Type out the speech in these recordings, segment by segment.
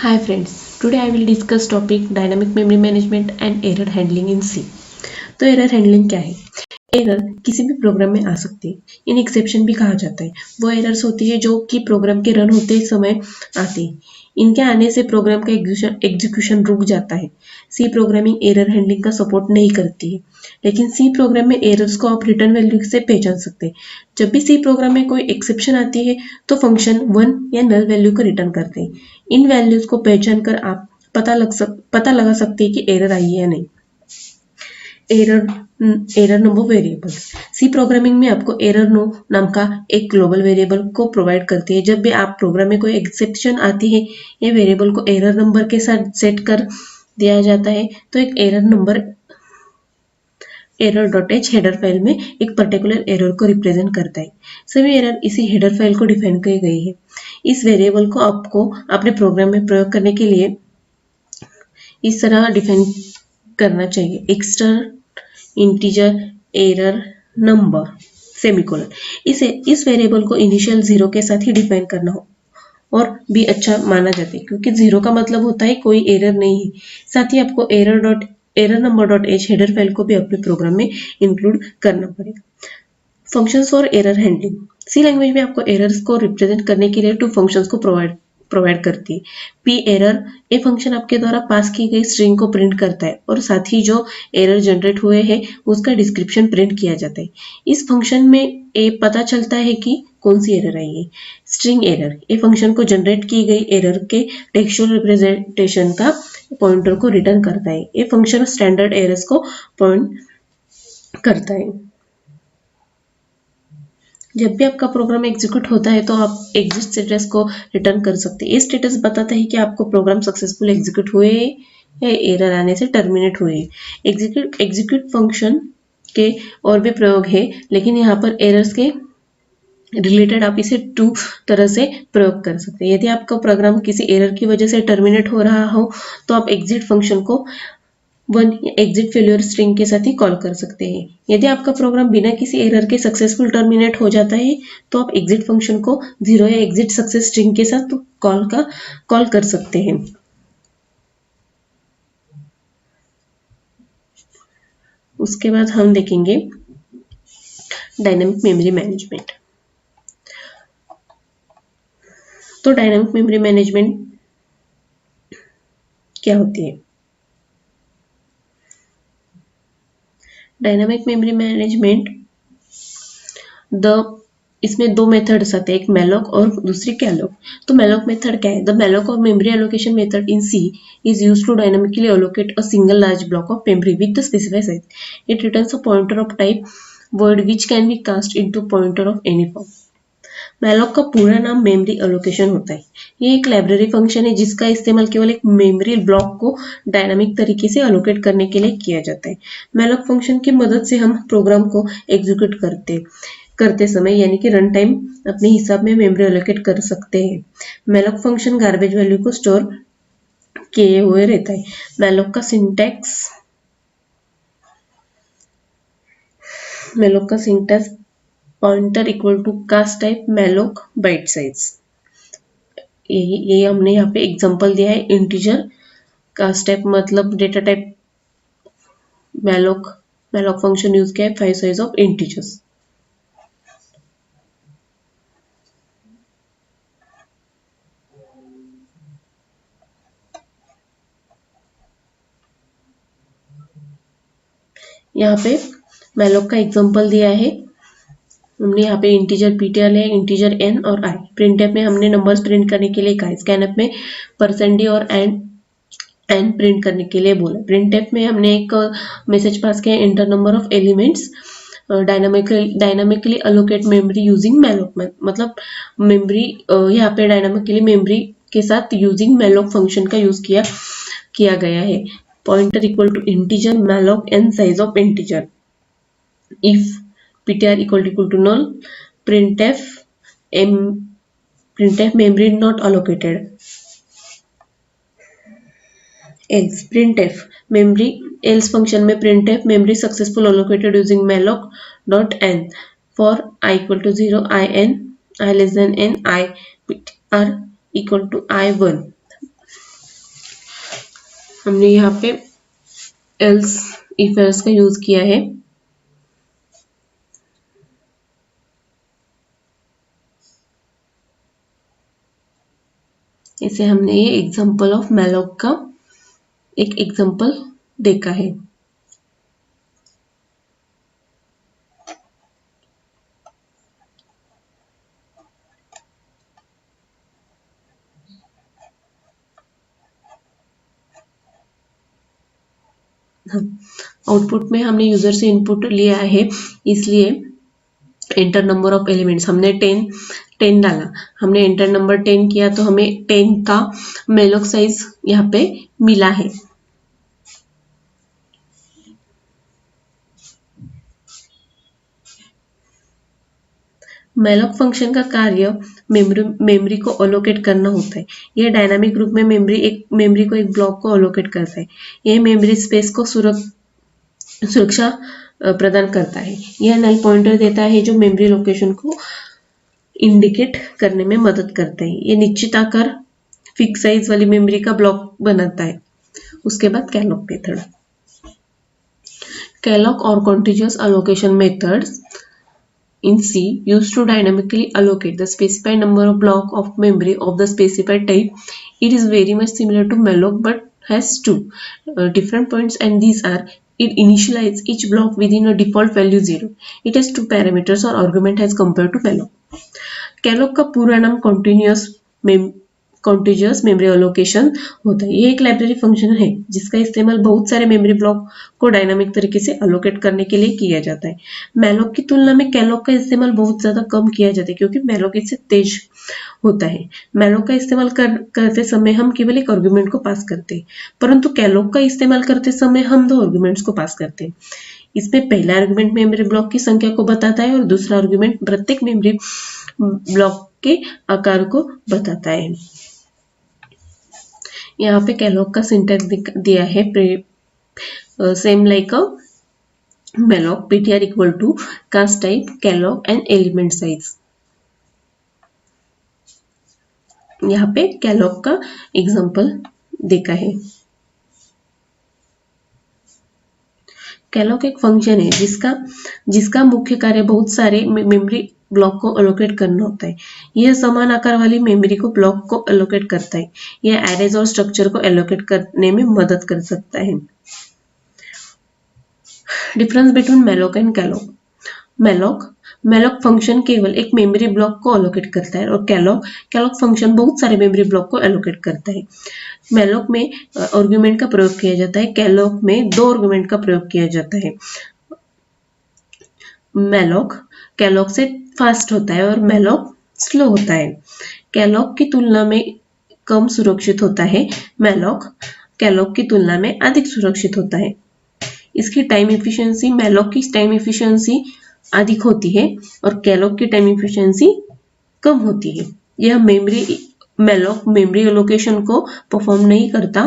Hi friends, today I will discuss topic dynamic memory management and error handling in C. तो error handling क्या है? Error किसी भी programme में आ सकती है, इन एक्सेप्शन भी कहा जाता है। वो एरर्स होती है जो कि प्रोग्राम के रन होते समय आती है। इनके आने से प्रोग्राम का एग्जीक्यूशन रुक जाता है। सी प्रोग्रामिंग एरर हैंडलिंग का सपोर्ट नहीं करती है, लेकिन सी प्रोग्राम में एरर्स को आप रिटर्न वैल्यू से पहचान सकते हैं। जब भी सी प्रोग्राम में कोई एक्सेप्शन आती है तो फंक्शन 1 या नल वैल्यू को रिटर्न करते हैं। इन वैल्यूज को पहचान कर आप पता लगा सकते हैं कि एरर आई है या नहीं। Error number variables C programming में आपको एरर नो नाम का एक ग्लोबल वेरिएबल को प्रोवाइड करती है। जब भी आप प्रोग्राम में कोई एक्सेप्शन आती है, ये वेरिएबल को एरर नंबर के साथ सेट कर दिया जाता है। तो एक error number error.h header file में एक पर्टिकुलर एरर को रिप्रेजेंट करता है। सभी एरर इसी हेडर फाइल को डिफाइन की गई है। इस वेरिएबल को आपको अपने प्रोग्राम में प्रयोग करने के लिए इस तरह डिफाइन करना चाहिए। Extern integer error number semicolon. इस वेरिएबल को इनिशियल 0 के साथ ही डिफाइन करना हो और भी अच्छा माना जाता है, क्योंकि 0 का मतलब होता है कोई एरर नहीं है। साथ ही आपको error number dot H header file को भी अपने प्रोग्राम में इंक्लूड करना पड़ेगा। Functions for error handling C language में आपको एरर्स को रिप्रेजेंट करने के लिए 2 फंक्शंस को प्रोवाइड करती है। पी एरर ये फंक्शन आपके द्वारा पास की गई स्ट्रिंग को प्रिंट करता है और साथ ही जो एरर जनरेट हुए हैं उसका डिस्क्रिप्शन प्रिंट किया जाता है। इस फंक्शन में ये पता चलता है कि कौन सी एरर आई है। स्ट्रिंग एरर ये फंक्शन को जनरेट की गई एरर के टेक्सचुअल रिप्रेजेंटेशन का पॉइंटर को रिटर्न करता है। ये फंक्शन स्टैंडर्ड एरर्स को पॉइंट करता है। जब भी आपका प्रोग्राम एग्जीक्यूट होता है तो आप एग्जिट स्टेटस को रिटर्न कर सकते हैं। ये स्टेटस बताता है कि आपको प्रोग्राम सक्सेसफुल एग्जीक्यूट हुए या एरर आने से टर्मिनेट हुए। एग्जीक्यूट फंक्शन के और भी प्रयोग है, लेकिन यहाँ पर एरर्स के रिलेटेड आप इसे 2 तरह से प्रयोग कर सकते हैं। यदि आपका प्रोग्राम किसी एरर की वजह से टर्मिनेट हो रहा हो तो आप एग्जिट फंक्शन को 1 एग्जिट फेल्योर स्ट्रिंग के साथ ही कॉल कर सकते हैं। यदि आपका प्रोग्राम बिना किसी एरर के सक्सेसफुल टर्मिनेट हो जाता है तो आप एग्जिट फंक्शन को 0 या एग्जिट सक्सेस स्ट्रिंग के साथ कॉल कर सकते हैं। उसके बाद हम देखेंगे डायनामिक मेमोरी मैनेजमेंट। तो डायनामिक मेमोरी मैनेजमेंट क्या होती है? डायनामिक मेमोरी मैनेजमेंट इसमें 2 मेथड्स आते हैं, एक मैलोक और दूसरी कैलोक। तो मैलोक मेथड क्या है? द मैलोक और memory allocation method in C is used to dynamically allocate a single large block of memory with the specified size. It returns a pointer of type void which can be cast into pointer of any form. Malloc का पूरा नाम memory allocation होता है। ये एक library function है जिसका इस्तेमाल केवल एक मेमोरी ब्लॉक को डायनामिक तरीके से एलोकेट करने के लिए किया जाता है। मैलोक फंक्शन की मदद से हम प्रोग्राम को एग्जीक्यूट करते समय यानी कि रन टाइम अपने हिसाब में मेमोरी एलोकेट कर सकते हैं। मैलोक फंक्शन गार्बेज वैल्यू को स्टोर किए हुए रहता है। मैलोक का syntax pointer equal to cast type malloc byte size. ये हमने यहाँ पे एग्जांपल दिया है। इंटीजर कास्ट टाइप मतलब data type malloc function use किया है 5 साइज ऑफ इंटीजर्स। यहाँ पे मैलोक का एग्जांपल दिया है। हमने यहाँ पे इंटीजर ptr है, इंटीजर n और i। प्रिंटफ में हमने नंबर्स प्रिंट करने के लिए कहा। स्कैनफ में %d और n प्रिंट करने के लिए बोला। प्रिंटफ में हमने एक मैसेज पास किया, enter number of elements dynamically allocate memory using malloc. मतलब मेमोरी यहाँ पे डायनामिकली मेमोरी के साथ यूजिंग मैलोक फंक्शन का यूज किया गया है। Pointer equal to integer malloc n size of integer. if ptr equal to null, printf memory not allocated, else printf memory else function में printf memory successful allocated using malloc dot n for I equal to 0, I less than n, I ptr equal to I1। हमने यहाँ पे else if else का use किया है। इसे हमने ये एग्जांपल ऑफ मैलोक का एक एग्जांपल देखा है। आउटपुट में हमने यूजर से इनपुट लिया है, इसलिए एंटर नंबर ऑफ एलिमेंट्स हमने 10 डाला। हमने एंटर नंबर 10 किया तो हमें 10 का मेलोक साइज यहाँ पे मिला है। मेलोक फंक्शन का कार्य मेमोरी को अलोकेट करना होता है। यह डायनामिक रूप में मेमोरी को एक ब्लॉक को अलोकेट करता है। यह मेमोरी स्पेस को सुरक्षा प्रदान करता है। यह नल पॉइंटर देता है जो मेमोरी लोकेशन को इंडिकेट करने में मदद करता है। यह निश्चित आकार फिक्स साइज वाली मेमोरी का ब्लॉक बनाता है। उसके बाद कैलॉक मेथड। कैलॉक और continuous allocation methods in C used to dynamically allocate the specified number of block of memory of the specified type. It is very much similar to malloc but has two different points, and these are: it initializes each block within a default value 0. It has two parameters or argument as compared to malloc. Calloc का पूरा नाम continuous memory allocation होता है। ये एक library function है जिसका इस्तेमाल बहुत सारे मेमोरी ब्लॉक को डायनामिक तरीके से अलोकेट करने के लिए किया जाता है। मैलोक की तुलना में कैलॉक का इस्तेमाल बहुत ज्यादा कम किया जाता है क्योंकि मैलोक इससे तेज होता है। मैलोक का इस्तेमाल करते समय हम केवल एक आर्गुमेंट को पास करते हैं, परंतु कैलॉक का इस्तेमाल करते समय हम दो आर्गुमेंट्स को पास करते हैं। इसमें पहला आर्गुमेंट मेमोरी ब्लॉक की संख्या को बताता है और दूसरा आर्गुमेंट प्रत्येक मेमोरी ब्लॉक के आकार को बताता है। यहाँ पे कैलॉक का सिंटैक्स दिया है same like a malloc ptr equal to cast type calloc and element size. यहाँ पे कैलॉक का एग्जांपल देखा है। कैलॉक एक फंक्शन है जिसका मुख्य कार्य बहुत सारे मेमोरी ब्लॉक को अलोकेट करना होता है। यह समान आकार वाली मेमोरी को ब्लॉक को अलोकेट करता है। यह एरेज और स्ट्रक्चर को एलोकेट करने में मदद कर सकता है। Difference between malloc and calloc. Malloc function केवल एक मेमोरी ब्लॉक को अलोकेट करता है और कैलॉक फंक्शन बहुत सारे मेमोरी ब्लॉक को एलोकेट करता है। मैलोक में आर्गुमेंट का प्रयोग किया जाता है, कैलॉक में दो आर्गुमेंट का प्रयोग किया जाता है। मैलोक कैलॉक से फास्ट होता है और मैलोक स्लो होता है। कैलॉक की तुलना में कम सुरक्षित होता है, मैलोक कैलॉक की तुलना में अधिक सुरक्षित होता है। इसकी टाइम एफिशिएंसी मैलोक की टाइम एफिशिएंसी अधिक होती है और कैलॉक की टाइम एफिशिएंसी कम होती है। यह मैलोक मेमोरी एलोकेशन को परफॉर्म नहीं करता,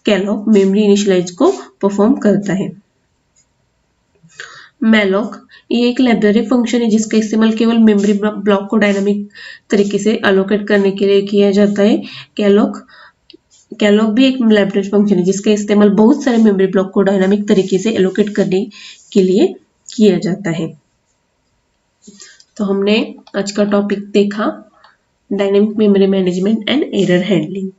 कैलॉक मेमोरी इनिशियलाइज को परफॉर्म करता है। मैलोक ये एक लाइब्रेरी फंक्शन है जिसका इस्तेमाल केवल मेमोरी ब्लॉक को डायनामिक तरीके से अलोकेट करने के लिए किया जाता है। कैलॉक भी एक लाइब्रेरी फंक्शन है जिसका इस्तेमाल बहुत सारे मेमोरी ब्लॉक को डायनामिक तरीके से एलोकेट करने के लिए किया जाता है। तो हमने आज का टॉपिक देखा dynamic memory management and error handling.